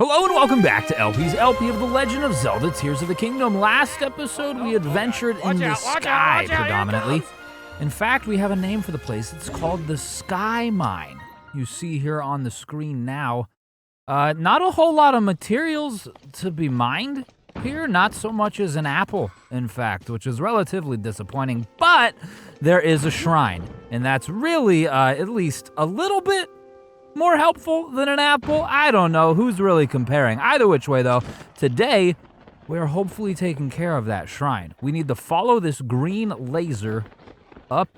Hello and welcome back to LP's LP of The Legend of Zelda Tears of the Kingdom. Last episode, we adventured in the sky predominantly. In fact, we have a name for the place. It's called the Sky Mine. You see here on the screen now. Not a whole lot of materials to be mined here. Not so much as an apple, in fact, which is relatively disappointing. But there is a shrine, and that's really at least a little bit more helpful than an apple. I don't know who's really comparing. Either which way though, today we're hopefully taking care of that shrine. We need to follow this green laser up.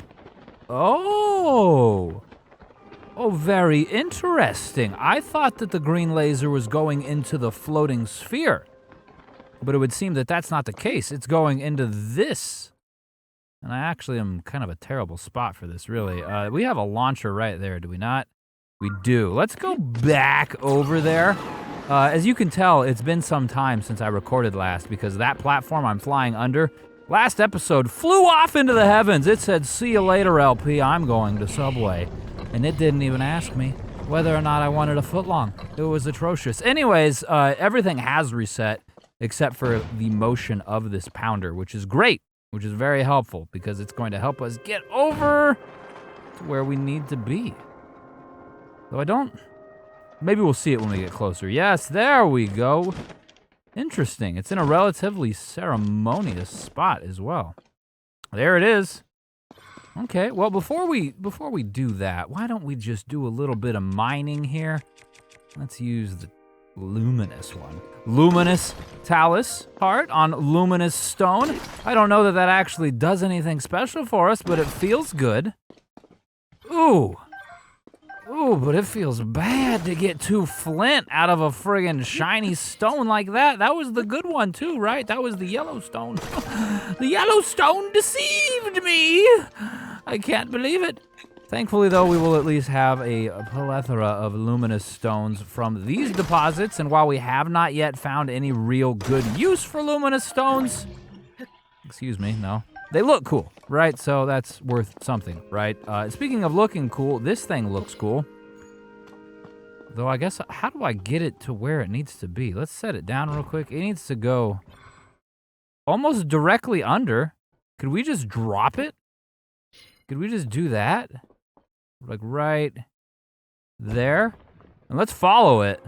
Oh, very interesting. I thought that the green laser was going into the floating sphere, but it would seem that that's not the case. It's going into this. And I actually am kind of a terrible spot for this, really. We have a launcher right there, do we not? We do. Let's go back over there. As you can tell, it's been some time since I recorded last because that platform I'm flying under, last episode flew off into the heavens. It said, "See you later, LP, I'm going to Subway." And it didn't even ask me whether or not I wanted a foot long. It was atrocious. Anyways, everything has reset except for the motion of this pounder, which is great, which is very helpful because it's going to help us get over to where we need to be. Though maybe we'll see it when we get closer. Yes, there we go. Interesting. It's in a relatively ceremonious spot as well. There it is. Okay, well, before we do that, why don't we just do a little bit of mining here? Let's use the luminous one. Luminous talus heart on luminous stone. I don't know that that actually does anything special for us, but it feels good. Ooh, but it feels bad to get 2 flint out of a friggin' shiny stone like that. That was the good one too, right? That was the yellow stone. The yellow stone deceived me. I can't believe it. Thankfully though, we will at least have a plethora of luminous stones from these deposits. And while we have not yet found any real good use for luminous stones, excuse me, no. They look cool, right? So that's worth something, right? Speaking of looking cool, this thing looks cool. Though I guess, how do I get it to where it needs to be? Let's set it down real quick. It needs to go almost directly under. Could we just drop it? Could we just do that? Like right there? And let's follow it.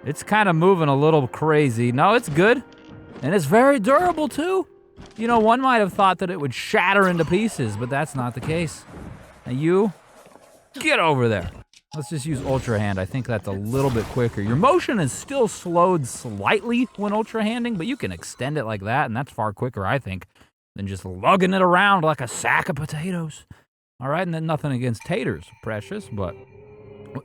It's kind of moving a little crazy. No, it's good. And it's very durable too. You know, one might have thought that it would shatter into pieces, but that's not the case. Now you, get over there. Let's just use Ultra Hand. I think that's a little bit quicker. Your motion is still slowed slightly when Ultra Handing, but you can extend it like that, and that's far quicker, I think, than just lugging it around like a sack of potatoes. All right, and then nothing against taters, precious, but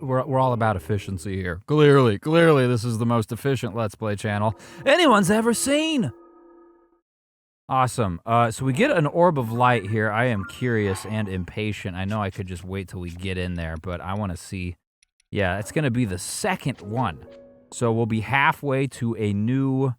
we're all about efficiency here. Clearly, this is the most efficient Let's Play channel anyone's ever seen. Awesome. So we get an orb of light here. I am curious and impatient. I know I could just wait till we get in there, but I want to see. Yeah, it's going to be the second one. So we'll be halfway to a new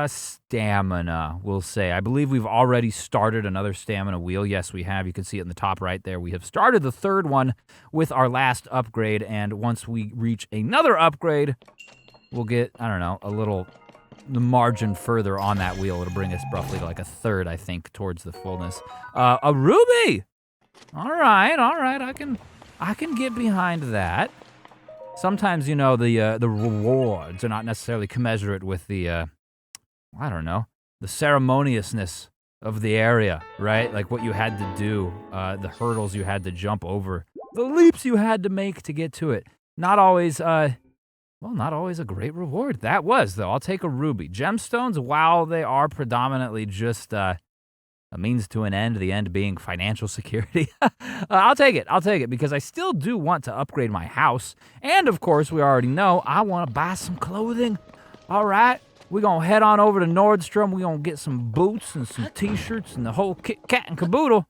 stamina, we'll say. I believe we've already started another stamina wheel. Yes, we have. You can see it in the top right there. We have started the third one with our last upgrade, and once we reach another upgrade, we'll get, I don't know, a little the margin further on that wheel. It'll bring us roughly to like a third, I think, towards the fullness. A ruby! All right, I can get behind that. Sometimes, you know, the rewards are not necessarily commensurate with the, I don't know, the ceremoniousness of the area, right? Like what you had to do, the hurdles you had to jump over, the leaps you had to make to get to it. Not always, well, not always a great reward. That was, though. I'll take a ruby. Gemstones, while they are predominantly just a means to an end, the end being financial security, I'll take it because I still do want to upgrade my house. And, of course, we already know I want to buy some clothing. All right, we're going to head on over to Nordstrom. We're going to get some boots and some T-shirts and the whole kit, kat, and caboodle.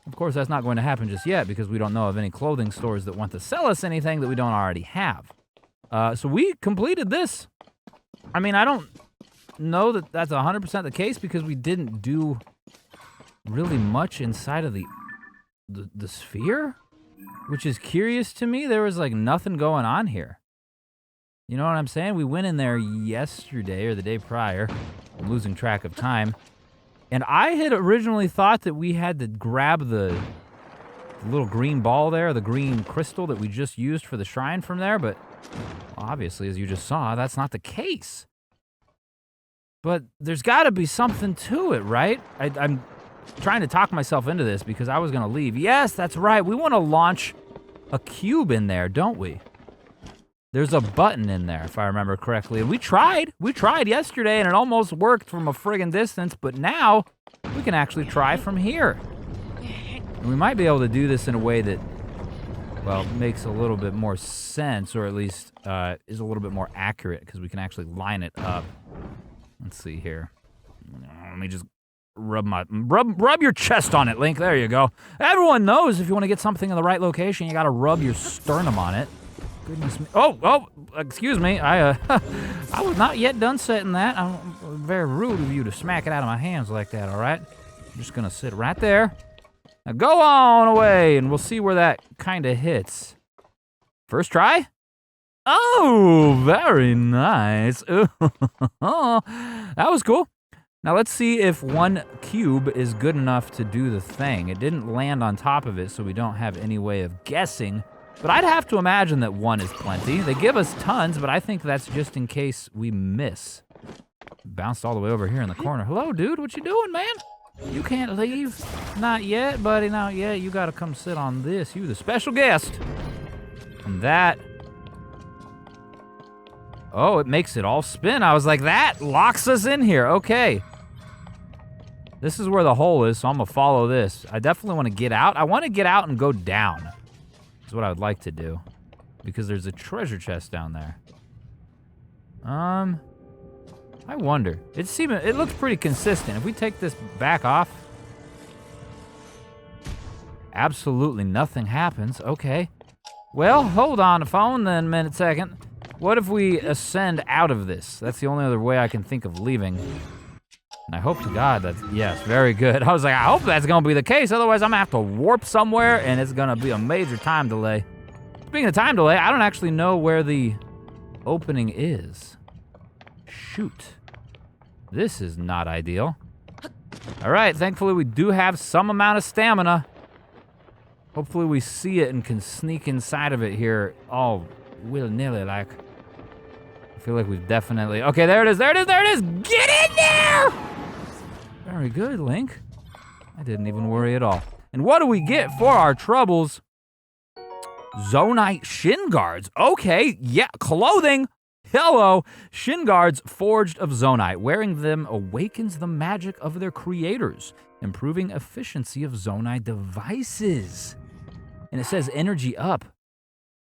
Of course, that's not going to happen just yet because we don't know of any clothing stores that want to sell us anything that we don't already have. So we completed this. I mean, I don't know that that's 100% the case because we didn't do really much inside of the sphere. which is curious to me. There was like nothing going on here. You know what I'm saying? We went in there yesterday or the day prior. I'm losing track of time. And I had originally thought that we had to grab the little green ball there, the green crystal that we just used for the shrine from there, but obviously, as you just saw, that's not the case. But there's got to be something to it, right? I'm trying to talk myself into this because I was going to leave. Yes, that's right. We want to launch a cube in there, don't we? There's a button in there, if I remember correctly. And we tried. We tried yesterday, and it almost worked from a friggin' distance. But now, we can actually try from here. And we might be able to do this in a way that, well, makes a little bit more sense, or at least is a little bit more accurate, because we can actually line it up. Let's see here. Let me just rub your chest on it, Link. There you go. Everyone knows if you want to get something in the right location, you got to rub your sternum on it. Goodness me. Oh, excuse me. I was not yet done setting that. I'm very rude of you to smack it out of my hands like that, all right? I'm just going to sit right there. Now go on away, and we'll see where that kind of hits. First try? Oh, very nice. Oh, that was cool. Now let's see if one cube is good enough to do the thing. It didn't land on top of it, so we don't have any way of guessing. But I'd have to imagine that one is plenty. They give us tons, but I think that's just in case we miss. Bounced all the way over here in the corner. Hello, dude. What you doing, man? You can't leave. Not yet, buddy. Not yet. You gotta come sit on this. You the special guest. And that. Oh, it makes it all spin. I was like, that locks us in here. Okay. This is where the hole is, so I'm gonna follow this. I definitely want to get out. I want to get out and go down. That's what I would like to do. Because there's a treasure chest down there. I wonder. It looks pretty consistent. If we take this back off, absolutely nothing happens. Okay. Well, hold on the phone then a minute second. What if we ascend out of this? That's the only other way I can think of leaving. And I hope to God that's, yes, very good. I was like, I hope that's gonna be the case. Otherwise, I'm gonna have to warp somewhere and it's gonna be a major time delay. Speaking of time delay, I don't actually know where the opening is. Shoot. This is not ideal. All right, thankfully we do have some amount of stamina. Hopefully we see it and can sneak inside of it here all willy-nilly like. I feel like we've definitely, okay, there it is, there it is, there it is! Get in there! Very good, Link. I didn't even worry at all. And what do we get for our troubles? Zonite shin guards. Okay, yeah, clothing. Hello, shin guards forged of zonite. Wearing them awakens the magic of their creators, improving efficiency of zonite devices. And it says energy up.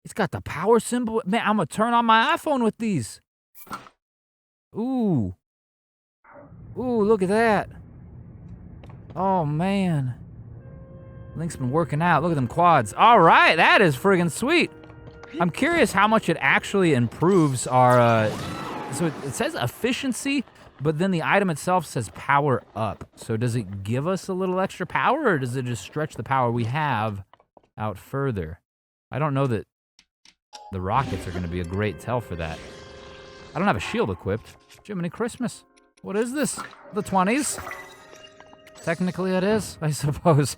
It's got the power symbol. Man, I'm gonna turn on my iPhone with these. Ooh. Ooh, look at that. Oh, man. Link's been working out. Look at them quads. All right, that is friggin' sweet. I'm curious how much it actually improves our, so it says efficiency, but then the item itself says power up. So does it give us a little extra power, or does it just stretch the power we have out further? I don't know that the rockets are gonna be a great tell for that. I don't have a shield equipped. Jiminy Christmas. What is this? The 20s? Technically it is, I suppose.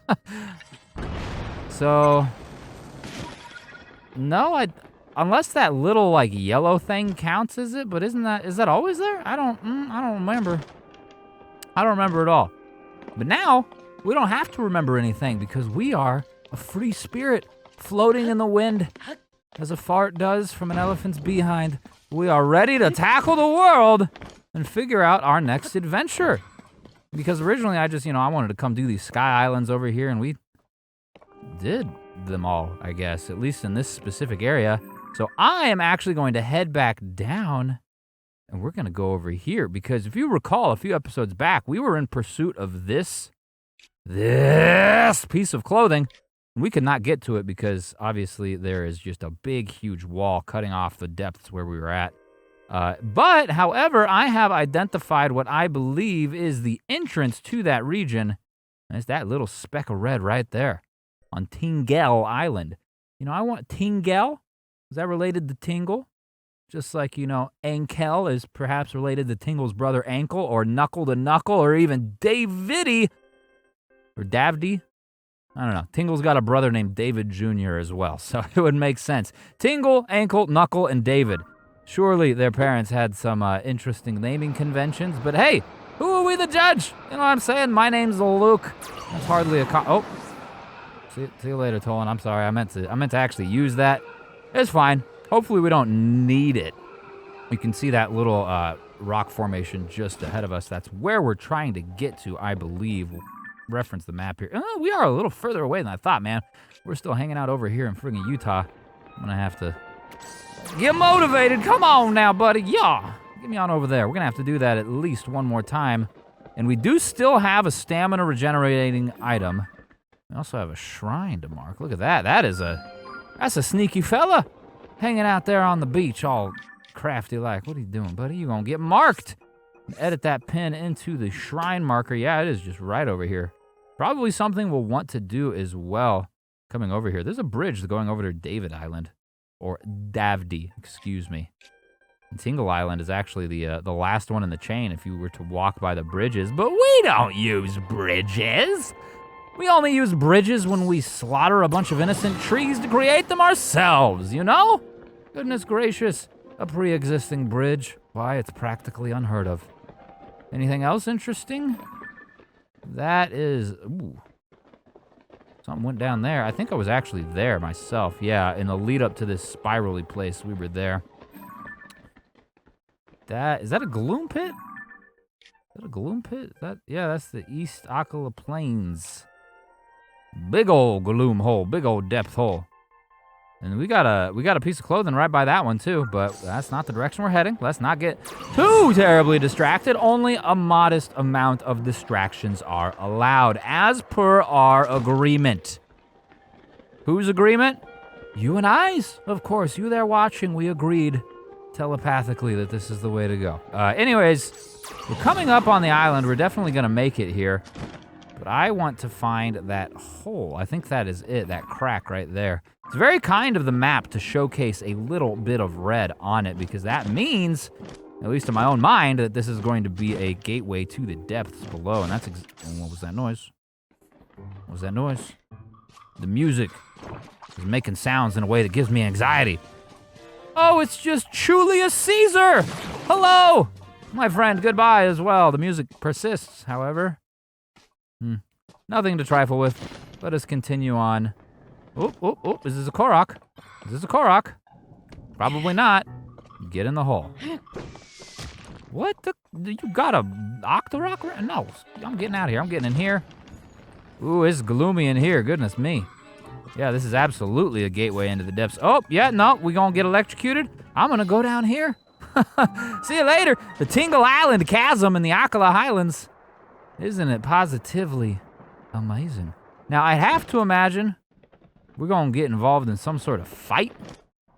So, no, unless that little like yellow thing counts, is it? But is that always there? I don't remember. I don't remember at all. But now, we don't have to remember anything because we are a free spirit floating in the wind as a fart does from an elephant's behind. We are ready to tackle the world and figure out our next adventure. Because originally I just, I wanted to come do these sky islands over here, and we did them all, I guess, at least in this specific area. So I am actually going to head back down, and we're going to go over here, because if you recall a few episodes back, we were in pursuit of this piece of clothing. We could not get to it because obviously there is just a big, huge wall cutting off the depths where we were at. But, however, I have identified what I believe is the entrance to that region. And it's that little speck of red right there on Tingel Island. You know, I want Tingel. Is that related to Tingle? Just like, you know, Ankel is perhaps related to Tingle's brother Ankle, or Knuckle to Knuckle, or even Davidi, or Davdi. I don't know. Tingle's got a brother named David Jr. as well, so it would make sense. Tingle, Ankle, Knuckle, and David. Surely their parents had some interesting naming conventions, but hey, who are we to judge? You know what I'm saying? My name's Luke. That's hardly a oh. See you later, Tolan. I'm sorry. I meant to actually use that. It's fine. Hopefully we don't need it. You can see that little rock formation just ahead of us. That's where we're trying to get to, I believe. We'll reference the map here. Oh, we are a little further away than I thought, man. We're still hanging out over here in friggin' Utah. I'm gonna have to get motivated. Come on now, buddy. Yeah. Get me on over there. We're gonna have to do that at least one more time. And we do still have a stamina regenerating item. We also have a shrine to mark. Look at that. That's a sneaky fella. Hanging out there on the beach all crafty like. What are you doing, buddy? You gonna get marked. Edit that pin into the shrine marker. Yeah, it is just right over here. Probably something we'll want to do as well. Coming over here. There's a bridge going over to David Island. Or Davdi, excuse me. And Tingel Island is actually the last one in the chain if you were to walk by the bridges. But we don't use bridges. We only use bridges when we slaughter a bunch of innocent trees to create them ourselves, you know? Goodness gracious, a pre-existing bridge. Why, it's practically unheard of. Anything else interesting? That is, ooh. Something went down there. I think I was actually there myself. Yeah, in the lead up to this spirally place, we were there. Is that a gloom pit? Is that a gloom pit? Yeah, that's the East Akala Plains. Big old gloom hole, big old depth hole. And we got a piece of clothing right by that one too, but that's not the direction we're heading. Let's not get too terribly distracted. Only a modest amount of distractions are allowed, as per our agreement. Whose agreement? You and I's. Of course, you there watching, we agreed telepathically that this is the way to go. Anyways, we're coming up on the island. We're definitely gonna make it here. But I want to find that hole. I think that is it, that crack right there. It's very kind of the map to showcase a little bit of red on it, because that means, at least in my own mind, that this is going to be a gateway to the depths below. And that's what was that noise? What was that noise? The music is making sounds in a way that gives me anxiety. Oh, it's just Julius Caesar! Hello! My friend, goodbye as well. The music persists, however. Nothing to trifle with. Let us continue on. Oh, is this a Korok? Is this a Korok? Probably not. Get in the hole. What the? You got a Octorok? No, I'm getting out of here. I'm getting in here. Ooh, it's gloomy in here. Goodness me. Yeah, this is absolutely a gateway into the depths. Oh, yeah, no, we gonna get electrocuted? I'm gonna go down here. See you later. The Tingel Island Chasm in the Akala Highlands. Isn't it positively amazing? Now, I have to imagine we're going to get involved in some sort of fight,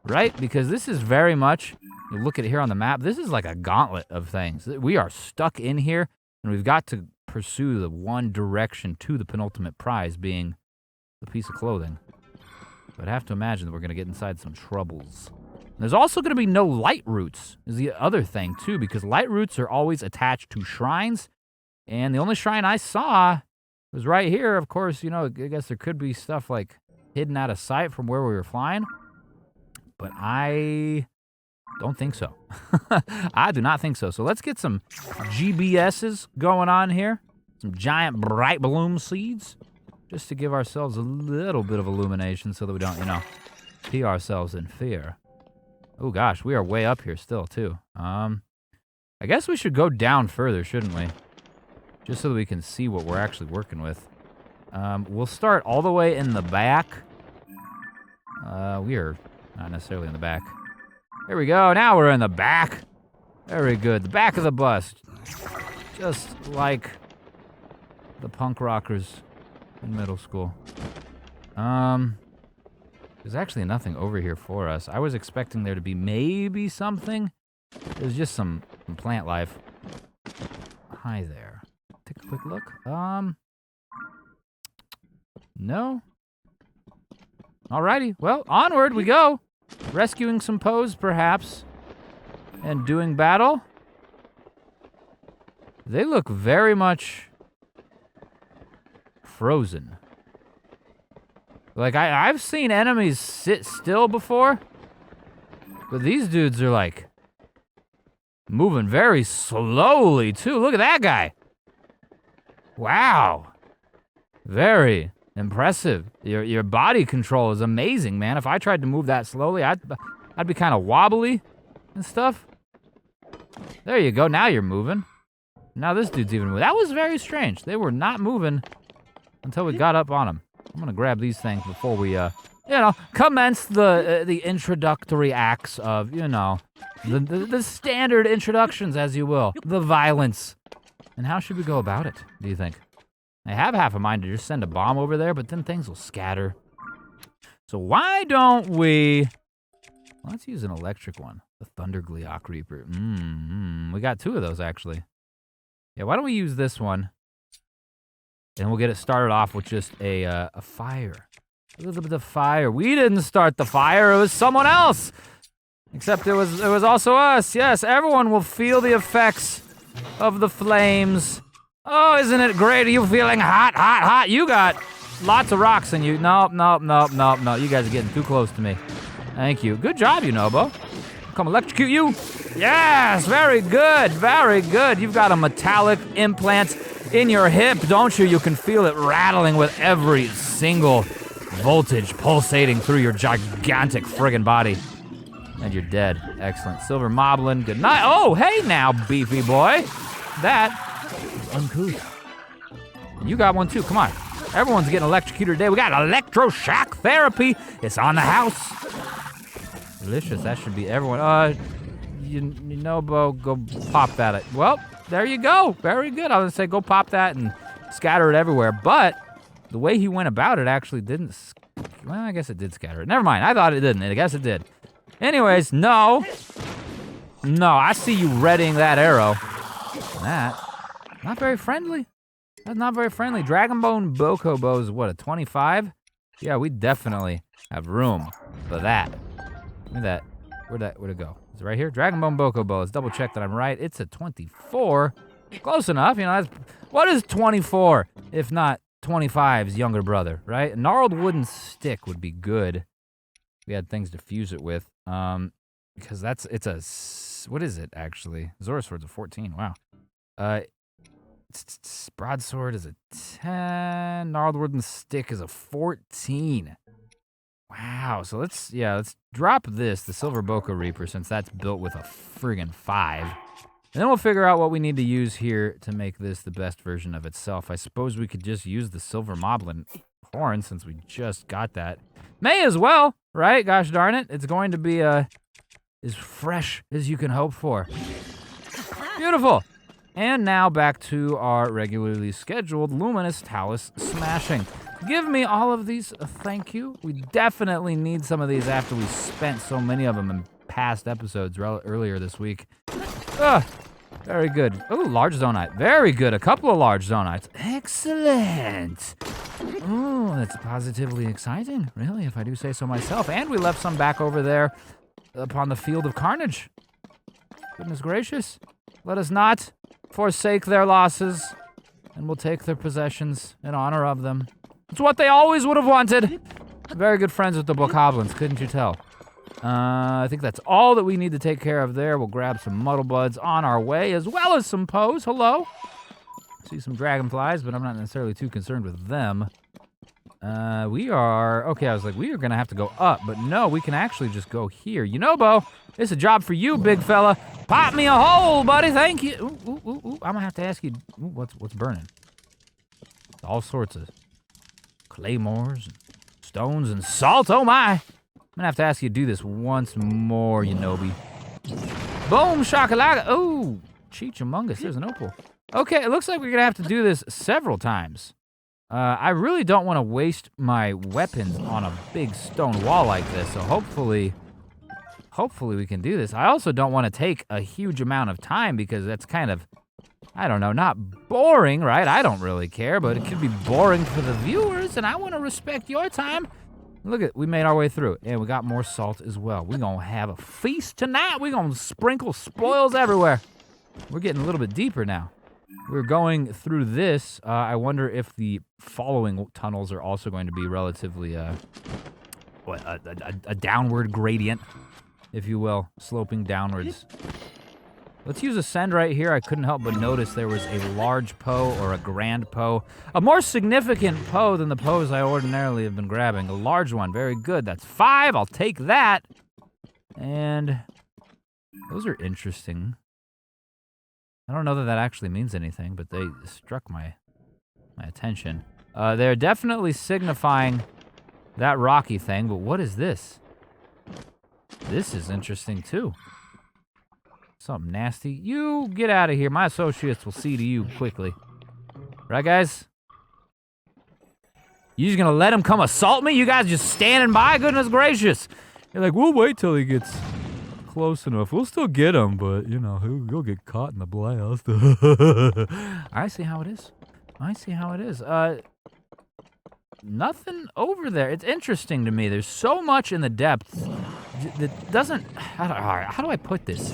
right? Because this is very much, you look at it here on the map, this is like a gauntlet of things. We are stuck in here, and we've got to pursue the one direction to the penultimate prize, being the piece of clothing. But I have to imagine that we're going to get inside some troubles. There's also going to be no light roots, is the other thing, too, because light roots are always attached to shrines. And the only shrine I saw was right here. Of course, you know, I guess there could be stuff like hidden out of sight from where we were flying. But I don't think so. I do not think so. So let's get some GBSs going on here. Some giant bright bloom seeds. Just to give ourselves a little bit of illumination so that we don't, you know, pee ourselves in fear. Oh gosh, we are way up here still too. I guess we should go down further, shouldn't we? Just so that we can see what we're actually working with. We'll start all the way in the back. We are not necessarily in the back. There we go, now we're in the back. Very good, the back of the bus. Just like the punk rockers in middle school. There's actually nothing over here for us. I was expecting there to be maybe something. There's just some plant life. Hi there. Take a quick look. No. Alrighty, well, onward we go. Rescuing some Poes, perhaps. And doing battle. They look very much frozen. Like, I've seen enemies sit still before, but these dudes are, like, moving very slowly, too. Look at that guy. Wow. Very impressive. Your body control is amazing, man. If I tried to move that slowly, I'd be kind of wobbly and stuff. There you go. Now you're moving. Now this dude's even moving. That was very strange. They were not moving until we got up on them. I'm gonna grab these things before we, commence the introductory acts of, the standard introductions, as you will. The violence. And how should we go about it, do you think? I have half a mind to just send a bomb over there, but then things will scatter. So why don't we... Let's use an electric one. The Thunder Gleeok Reaper. We got 2 of those, actually. Yeah, why don't we use this one? And we'll get it started off with just a fire. A little bit of fire. We didn't start the fire, it was someone else! Except it was also us. Yes, everyone will feel the effects of the flames. Oh, isn't it great? Are you feeling hot, hot, hot? You got lots of rocks in you. No. You guys are getting too close to me. Thank you. Good job, Yunobo. Come electrocute you. Yes, very good, very good. You've got a metallic implant in your hip, don't you? You can feel it rattling with every single voltage pulsating through your gigantic friggin' body. And you're dead. Excellent. Silver Moblin, good night. Oh, hey now, beefy boy. That is uncouth. And you got one too, come on. Everyone's getting electrocuted today. We got electroshock therapy. It's on the house. Delicious, that should be everyone. Bo, go pop that. Well, there you go. Very good. I was gonna say go pop that and scatter it everywhere. But the way he went about it actually didn't, well, I guess it did scatter it. Never mind, I thought it didn't. I guess it did. Anyways, no, I see you readying that arrow. That, not very friendly. That's not very friendly. Dragonbone Bokobo is what, a 25? Yeah, we definitely have room for that. Look at that. Where'd it go? Is it right here? Dragonbone Bokobo. Let's double check that I'm right. It's a 24. Close enough. What is 24 if not 25's younger brother, right? A gnarled wooden stick would be good. We had things to fuse it with. Because what is it actually? Zora Sword's a 14, wow. Broadsword is a 10, gnarled wooden stick is a 14. Wow, so let's drop this, the Silver Boko Reaper, since that's built with a friggin' 5. And then we'll figure out what we need to use here to make this the best version of itself. I suppose we could just use the Silver Moblin horn since we just got that. May as well, right? Gosh darn it. It's going to be as fresh as you can hope for. Beautiful. And now back to our regularly scheduled Luminous Talus smashing. Give me all of these, thank you. We definitely need some of these after we spent so many of them in past episodes earlier this week. Very good. Oh, large zonite. Very good. A couple of large zonites. Excellent. Oh, that's positively exciting, really, if I do say so myself. And we left some back over there upon the field of carnage. Goodness gracious. Let us not forsake their losses, and we'll take their possessions in honor of them. It's what they always would have wanted. Very good friends with the Bokoblins, couldn't you tell? I think that's all that we need to take care of there. We'll grab some Muddlebuds on our way, as well as some Poes. Hello. See some dragonflies, but I'm not necessarily too concerned with them. We are going to have to go up, but no, we can actually just go here. Bo, it's a job for you, big fella. Pop me a hole, buddy, thank you. Ooh. I'm going to have to ask you, what's burning? All sorts of claymores, and stones, and salt, oh my. I'm going to have to ask you to do this once more, Yunobi. Boom, shakalaka. Oh, Cheech-a-mungus, there's an opal. Okay, it looks like we're going to have to do this several times. I really don't want to waste my weapons on a big stone wall like this, so hopefully we can do this. I also don't want to take a huge amount of time because that's kind of, I don't know, not boring, right? I don't really care, but it could be boring for the viewers, and I want to respect your time. Look at, we made our way through. And we got more salt as well. We're going to have a feast tonight. We're going to sprinkle spoils everywhere. We're getting a little bit deeper now. We're going through this. I wonder if the following tunnels are also going to be relatively, a downward gradient, if you will, sloping downwards. Let's use Ascend right here. I couldn't help but notice there was a large Poe or a grand Poe. A more significant Poe than the Poes I ordinarily have been grabbing. A large one, very good. That's 5, I'll take that. And those are interesting. I don't know that that actually means anything, but they struck my attention. They're definitely signifying that rocky thing, but what is this? This is interesting too. Something nasty. You get out of here. My associates will see to you quickly. Right, guys? You just gonna let him come assault me? You guys just standing by? Goodness gracious. You're like, we'll wait till he gets close enough. We'll still get him, but, you know, he'll get caught in the blast. I see how it is. I see how it is. Nothing over there. It's interesting to me. There's so much in the depths that doesn't... How do I put this?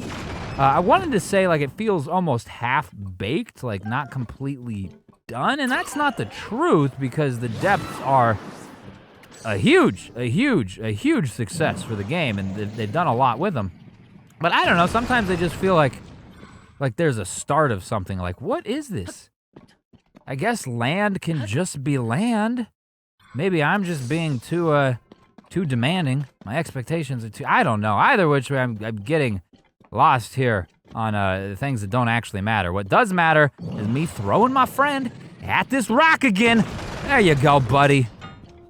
I wanted to say, like, it feels almost half-baked, like, not completely done, and that's not the truth, because the depths are a huge success for the game, and they've done a lot with them. But I don't know, sometimes they just feel like there's a start of something. Like, what is this? I guess land can just be land. Maybe I'm just being too demanding. My expectations are too... I don't know. Either which way, I'm getting lost here on things that don't actually matter. What does matter is me throwing my friend at this rock again. There you go, buddy.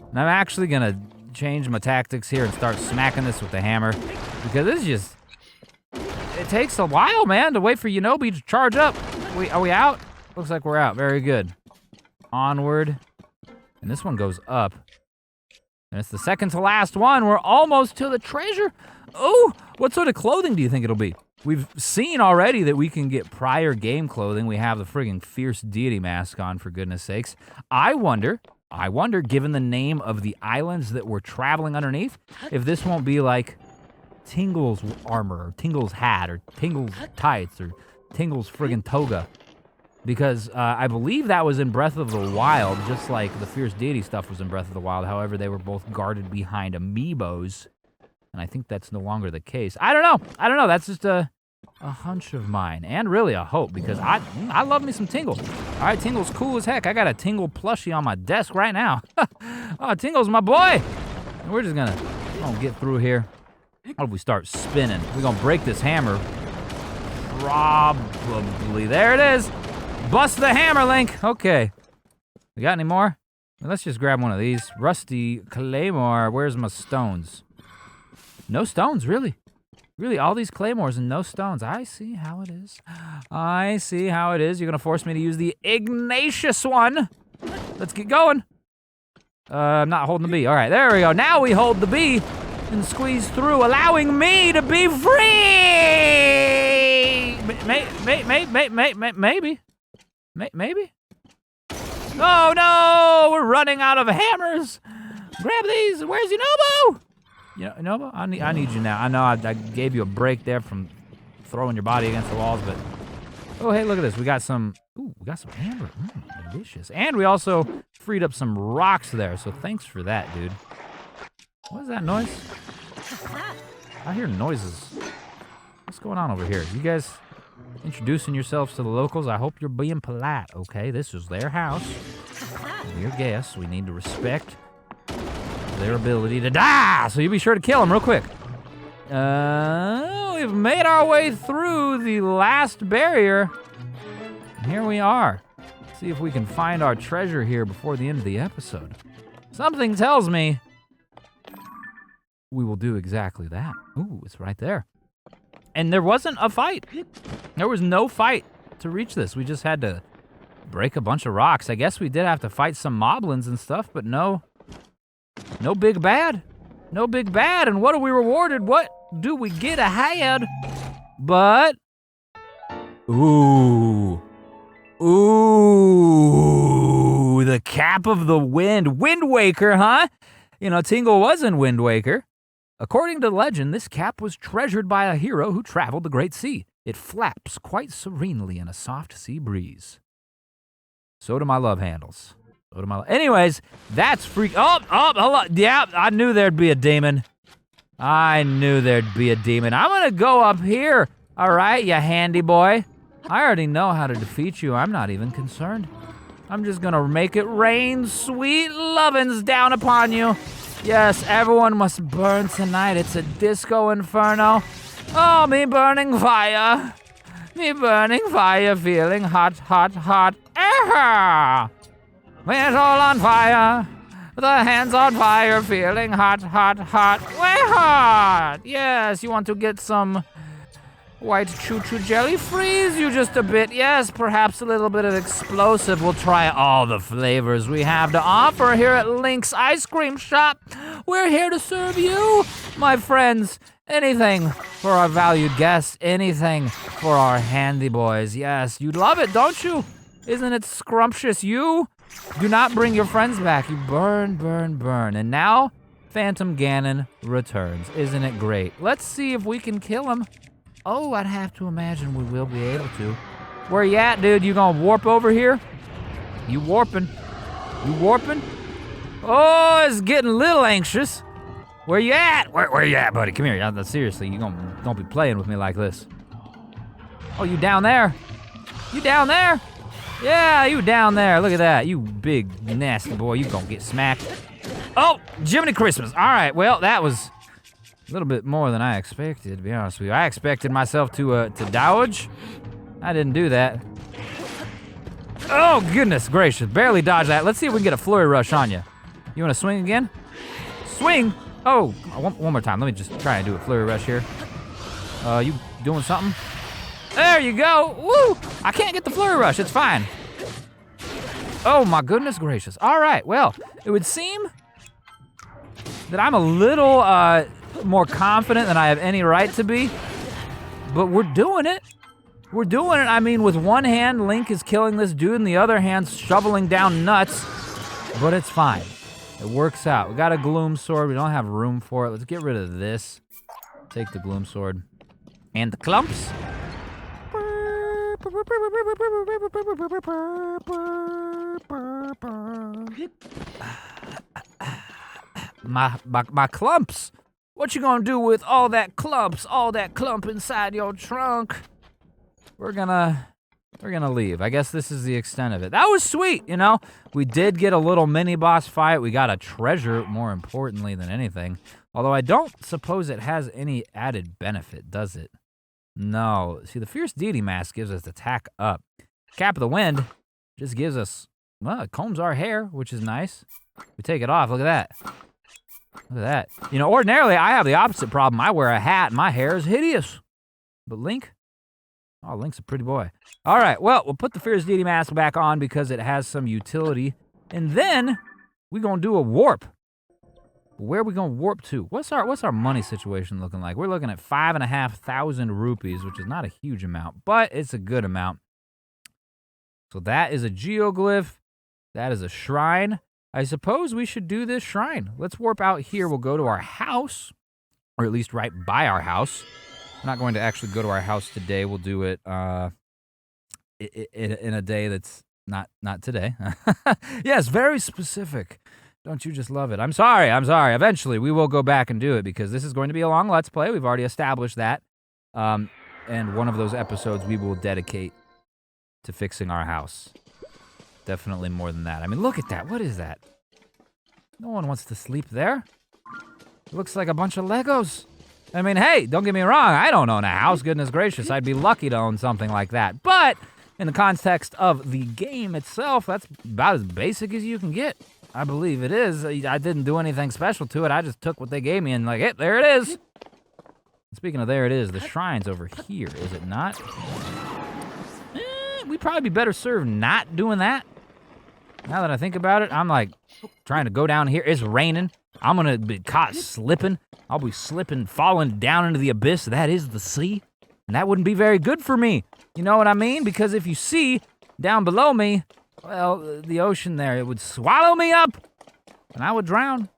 And I'm actually gonna change my tactics here and start smacking this with the hammer, because this just... It takes a while, man, to wait for Yunobi to charge up. Are we out? Looks like we're out. Very good. Onward. And this one goes up. And it's the second to last one. We're almost to the treasure. Oh, what sort of clothing do you think it'll be? We've seen already that we can get prior game clothing. We have the friggin' fierce deity mask on, for goodness sakes. I wonder, given the name of the islands that we're traveling underneath, if this won't be like Tingel's armor, or Tingel's hat, or Tingel's tights, or Tingel's friggin' toga. Because I believe that was in Breath of the Wild, just like the Fierce Deity stuff was in Breath of the Wild. However, they were both guarded behind amiibos, and I think that's no longer the case. I don't know. That's just a hunch of mine, and really a hope, because I love me some Tingle. All right, Tingle's cool as heck. I got a Tingle plushie on my desk right now. Oh, Tingle's my boy. And we're just gonna get through here. What if we start spinning? We're gonna break this hammer. Probably. There it is. Bust the hammer, Link. Okay. We got any more? Let's just grab one of these. Rusty Claymore. Where's my stones? No stones, really. Really, all these Claymores and no stones. I see how it is. I see how it is. You're going to force me to use the Ignatius one. Let's get going. I'm not holding the B. All right, there we go. Now we hold the B and squeeze through, allowing me to be free. Maybe. Maybe? Oh no! We're running out of hammers! Grab these! Where's Yunobo? Yunobo? I need you now. I know I gave you a break there from throwing your body against the walls, but... Oh, hey, look at this. We got some... Ooh, we got some amber. Delicious. And we also freed up some rocks there, so thanks for that, dude. What is that noise? I hear noises. What's going on over here? You guys... introducing yourselves to the locals. I hope you're being polite, okay? This is their house. We're guests. We need to respect their ability to die. So you be sure to kill them real quick. We've made our way through the last barrier. And here we are. Let's see if we can find our treasure here before the end of the episode. Something tells me we will do exactly that. Ooh, it's right there. And there wasn't a fight. There was no fight to reach this. We just had to break a bunch of rocks. I guess we did have to fight some moblins and stuff, but no big bad. No big bad. And what are we rewarded? What do we get ahead? But, ooh, the Cap of the Wind. Wind Waker, huh? Tingel was in Wind Waker. According to legend, this cap was treasured by a hero who traveled the great sea. It flaps quite serenely in a soft sea breeze. So do my love handles. Anyways, that's hello. Yeah, I knew there'd be a demon. I'm gonna go up here. All right, you handy boy. I already know how to defeat you. I'm not even concerned. I'm just gonna make it rain sweet lovin's down upon you. Yes, everyone must burn tonight. It's a disco inferno. Oh, me burning fire, feeling hot, hot, hot. Ah! We're all on fire, the hands on fire, feeling hot, hot, hot. We're hot. Yes, you want to get some white choo-choo jelly? Freeze you just a bit. Yes, perhaps a little bit of explosive. We'll try all the flavors we have to offer here at Link's Ice Cream Shop. We're here to serve you, my friends. Anything for our valued guests, anything for our handy boys. Yes, you love it, don't you? Isn't it scrumptious? You do not bring your friends back. You burn, burn, burn. And now, Phantom Ganon returns. Isn't it great? Let's see if we can kill him. Oh, I'd have to imagine we will be able to. Where you at, dude? You gonna warp over here? You warping? Oh, it's getting a little anxious. Where you at? Where you at, buddy? Come here. Seriously, don't be playing with me like this. Oh, you down there? Yeah, you down there. Look at that. You big, nasty boy. You gonna get smacked. Oh, Jiminy Christmas. All right, well, that was a little bit more than I expected, to be honest with you. I expected myself to dodge. I didn't do that. Oh, goodness gracious. Barely dodged that. Let's see if we can get a flurry rush on you. You want to swing again? Swing? Oh, one more time. Let me just try and do a flurry rush here. You doing something? There you go. Woo! I can't get the flurry rush. It's fine. Oh, my goodness gracious. All right, well, it would seem that I'm a little more confident than I have any right to be, but we're doing it. I mean, with one hand, Link is killing this dude, and the other hand's shoveling down nuts, but it's fine. It works out. We got a Gloom Sword. We don't have room for it. Let's get rid of this. Take the Gloom Sword. And the clumps. My clumps. What you gonna do with all that clumps, all that clump inside your trunk? We're gonna leave. I guess this is the extent of it. That was sweet, We did get a little mini boss fight. We got a treasure, more importantly than anything. Although I don't suppose it has any added benefit, does it? No. See, the Fierce Deity Mask gives us attack up. Cap of the Wind just gives us, well, it combs our hair, which is nice. We take it off. Look at that. Look at that. Ordinarily, I have the opposite problem. I wear a hat and my hair is hideous. But Link? Oh, Link's a pretty boy. All right, well, we'll put the Fierce Deity Mask back on because it has some utility. And then we're going to do a warp. Where are we going to warp to? What's our money situation looking like? We're looking at 5,500 rupees, which is not a huge amount, but it's a good amount. So that is a geoglyph. That is a shrine. I suppose we should do this shrine. Let's warp out here. We'll go to our house, or at least right by our house. We're not going to actually go to our house today. We'll do it in a day that's not today. Yes, very specific. Don't you just love it? I'm sorry. Eventually, we will go back and do it because this is going to be a long Let's Play. We've already established that. And one of those episodes we will dedicate to fixing our house. Definitely more than that. I mean, look at that. What is that? No one wants to sleep there. It looks like a bunch of Legos. I mean, hey, don't get me wrong. I don't own a house. Goodness gracious. I'd be lucky to own something like that. But in the context of the game itself, that's about as basic as you can get. I believe it is. I didn't do anything special to it. I just took what they gave me and hey, there it is. Speaking of there it is, the shrine's over here, is it not? We'd probably be better served not doing that. Now that I think about it, I'm like trying to go down here. It's raining. I'm going to be caught slipping. I'll be slipping, falling down into the abyss. That is the sea. And that wouldn't be very good for me. You know what I mean? Because if you see down below me, well, the ocean there, it would swallow me up, and I would drown.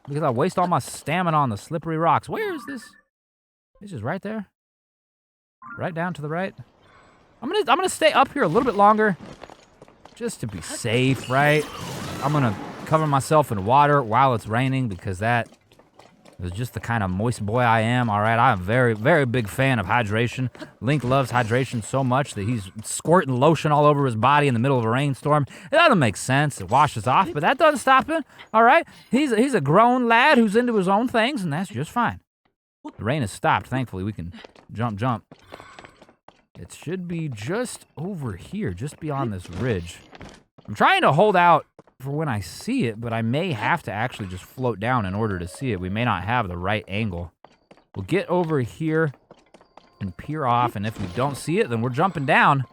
because I waste all my stamina on the slippery rocks. Where is this? It's just right there. Right down to the right. I'm gonna stay up here a little bit longer, just to be safe, right? I'm gonna cover myself in water while it's raining because that is just the kind of moist boy I am. All right, I'm a very, very big fan of hydration. Link loves hydration so much that he's squirting lotion all over his body in the middle of a rainstorm. It doesn't make sense. It washes off, but that doesn't stop him. All right, he's a grown lad who's into his own things, and that's just fine. The rain has stopped. Thankfully, we can jump. It should be just over here, just beyond this ridge. I'm trying to hold out for when I see it, but I may have to actually just float down in order to see it. We may not have the right angle. We'll get over here and peer off, and if we don't see it, then we're jumping down.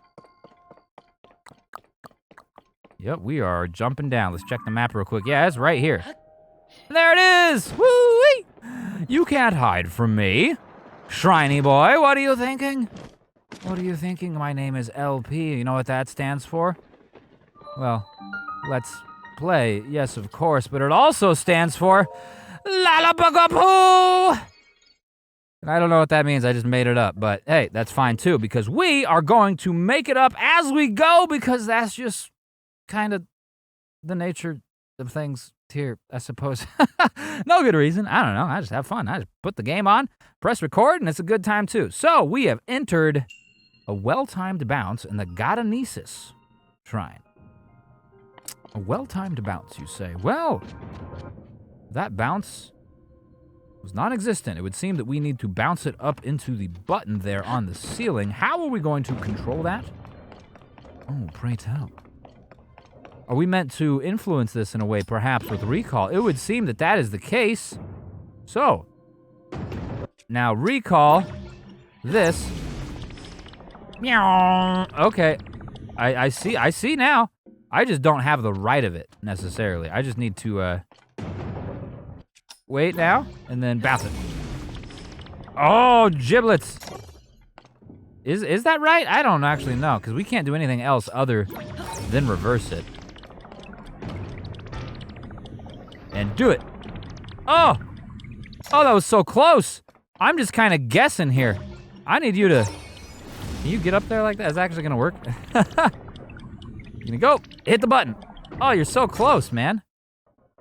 Yep, we are jumping down. Let's check the map real quick. Yeah, it's right here. There it is! Woo-wee! You can't hide from me. Shriney boy, what are you thinking? What are you thinking? My name is LP. You know what that stands for? Well, let's play. Yes, of course, but it also stands for Lalabugapoo! And I don't know what that means. I just made it up, but hey, that's fine too, because we are going to make it up as we go, because that's just kind of the nature of things here, I suppose. No good reason. I don't know. I just have fun. I just put the game on, press record, and it's a good time too. So we have entered a well-timed bounce in the Gatanisis Shrine. A well-timed bounce, you say? Well, that bounce was non-existent. It would seem that we need to bounce it up into the button there on the ceiling. How are we going to control that? Oh, pray tell. Are we meant to influence this in a way, perhaps with recall? It would seem that that is the case. So, now recall this. Meow. Okay, I see now. I just don't have the right of it, necessarily. I just need to, wait now, and then bounce it. Oh, giblets. Is that right? I don't actually know, because we can't do anything else other than reverse it. And do it. Oh! Oh, that was so close. I'm just kind of guessing here. I need you to... Can you get up there like that? Is that actually gonna work? You're gonna go. Hit the button. Oh, you're so close, man.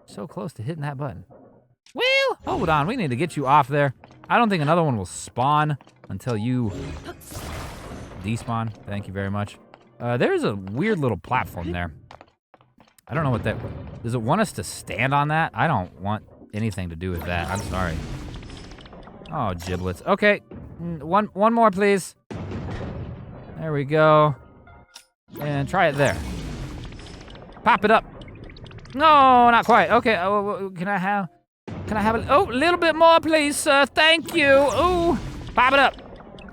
So close to hitting that button. Well, hold on. We need to get you off there. I don't think another one will spawn until you despawn. Thank you very much. There's a weird little platform there. I don't know what that... Does it want us to stand on that? I don't want anything to do with that. I'm sorry. Oh, giblets. Okay. One more, please. There we go. And try it there. Pop it up. No, not quite. Okay, can I have a little bit more, please, sir? Thank you. Ooh, pop it up.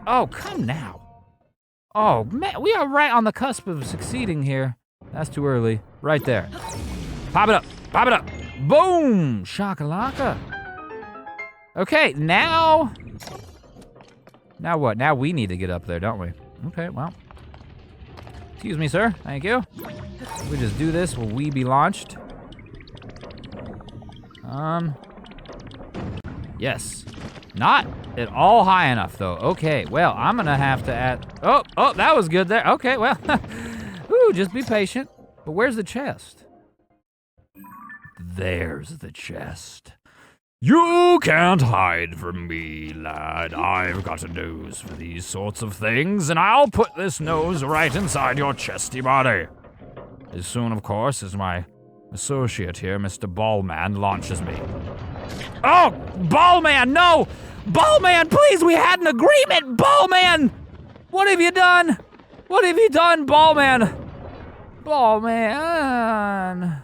Oh, come now. Oh, man, we are right on the cusp of succeeding here. That's too early. Right there. Pop it up. Pop it up. Boom. Shakalaka. Okay, now what? Now we need to get up there, don't we? Okay, well. Excuse me, sir. Thank you. If we just do this, will we be launched? Yes. Not at all high enough, though. Okay, well, I'm gonna have to add... Oh, that was good there. Okay, well. Ooh, just be patient. But where's the chest? There's the chest. You can't hide from me, lad. I've got a nose for these sorts of things, and I'll put this nose right inside your chesty body. As soon, of course, as my associate here, Mr. Ballman, launches me. Oh, Ballman, no! Ballman, please, we had an agreement! Ballman! What have you done? What have you done, Ballman? Ballman.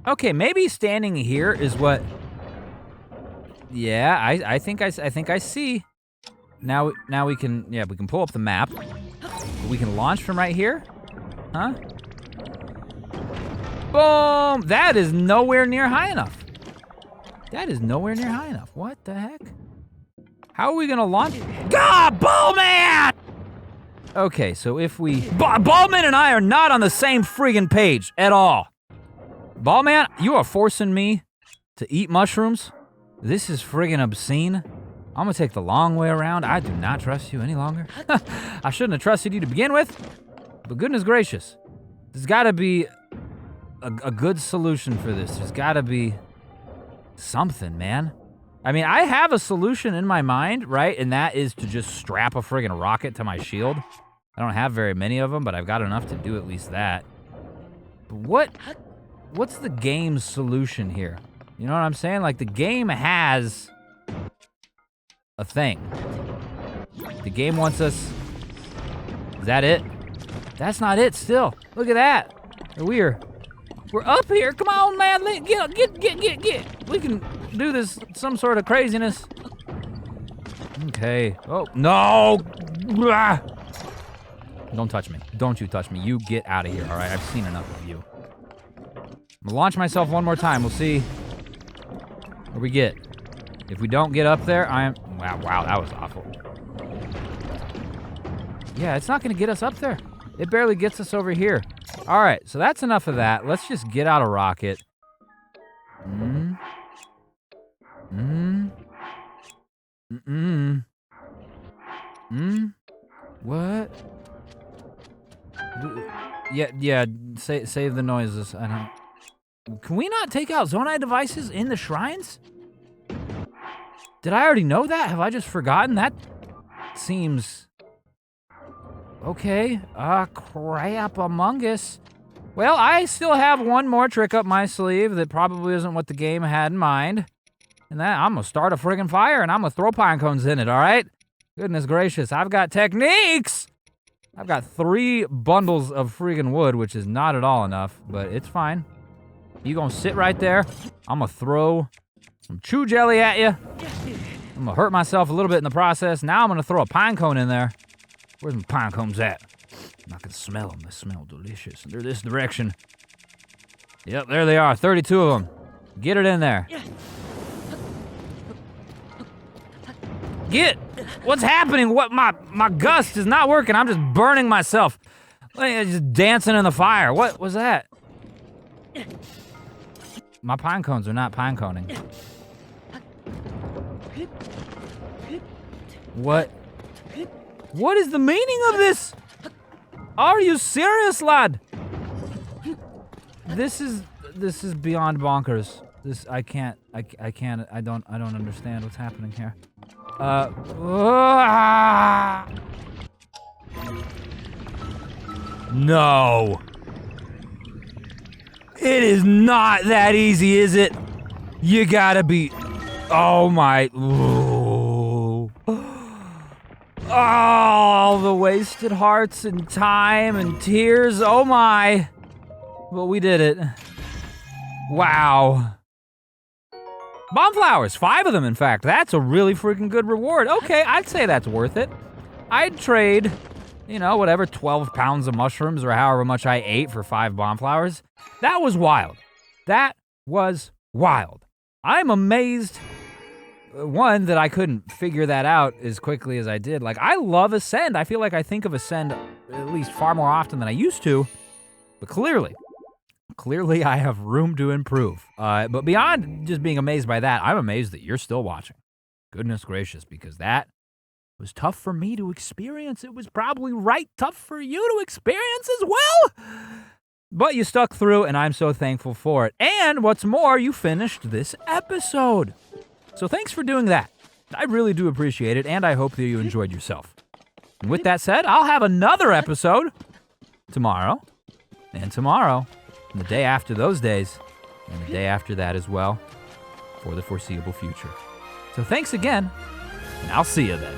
Okay, maybe standing here is what... Yeah, I think I see. Now we can, yeah, we can pull up the map. We can launch from right here. Huh? Boom! That is nowhere near high enough. That is nowhere near high enough. What the heck? How are we gonna launch? God, Ballman! Okay, so if we... Ballman and I are not on the same friggin' page at all. Ball man, you are forcing me to eat mushrooms? This is friggin' obscene. I'm gonna take the long way around. I do not trust you any longer. I shouldn't have trusted you to begin with, but goodness gracious. There's gotta be a good solution for this. There's gotta be something, man. I mean, I have a solution in my mind, right? And that is to just strap a friggin' rocket to my shield. I don't have very many of them, but I've got enough to do at least that. But what's the game's solution here? You know what I'm saying? Like, the game has a thing. The game wants us... Is that it? That's not it still. Look at that. We're up here. Come on, man. Get. We can do this, some sort of craziness. Okay. Oh, no. Don't touch me. Don't you touch me. You get out of here, all right? I've seen enough of you. I'm gonna launch myself one more time. We'll see where we get. If we don't get up there, wow, that was awful. Yeah, it's not gonna get us up there. It barely gets us over here. All right, so that's enough of that. Let's just get out a rocket. What? Yeah, save the noises. I don't... Can we not take out Zonai devices in the shrines? Did I already know that? Have I just forgotten? That seems... Okay, crap among us. Well, I still have one more trick up my sleeve that probably isn't what the game had in mind. And that, I'm gonna start a friggin' fire and I'm gonna throw pine cones in it, all right? Goodness gracious, I've got techniques! I've got 3 bundles of friggin' wood, which is not at all enough, but it's fine. You gonna sit right there. I'm gonna throw some chew jelly at you. I'm gonna hurt myself a little bit in the process. Now I'm gonna throw a pine cone in there. Where's my pine cones at? I can smell them. They smell delicious. They're this direction. Yep, there they are. 32 of them. Get it in there. Get! What's happening? What? My gust is not working. I'm just burning myself. Just dancing in the fire. What was that? My pine cones are not pine coning. What? What is the meaning of this? Are you serious, lad? This is beyond bonkers. I don't understand what's happening here. No. It is not that easy, is it? You gotta be... Oh my... Oh, the wasted hearts and time and tears. Oh my. But we did it. Wow. Bomb flowers, 5 of them in fact. That's a really freaking good reward. Okay, I'd say that's worth it. I'd trade, you know, whatever, 12 pounds of mushrooms or however much I ate for 5 bomb flowers. That was wild. That was wild. I'm amazed, one, that I couldn't figure that out as quickly as I did. Like, I love Ascend. I feel like I think of Ascend at least far more often than I used to. But clearly I have room to improve. But beyond just being amazed by that, I'm amazed that you're still watching. Goodness gracious, because that was tough for me to experience. It was probably tough for you to experience as well. But you stuck through, and I'm so thankful for it. And what's more, you finished this episode. So thanks for doing that. I really do appreciate it, and I hope that you enjoyed yourself. And with that said, I'll have another episode tomorrow, and tomorrow, and the day after those days, and the day after that as well, for the foreseeable future. So thanks again, and I'll see you then.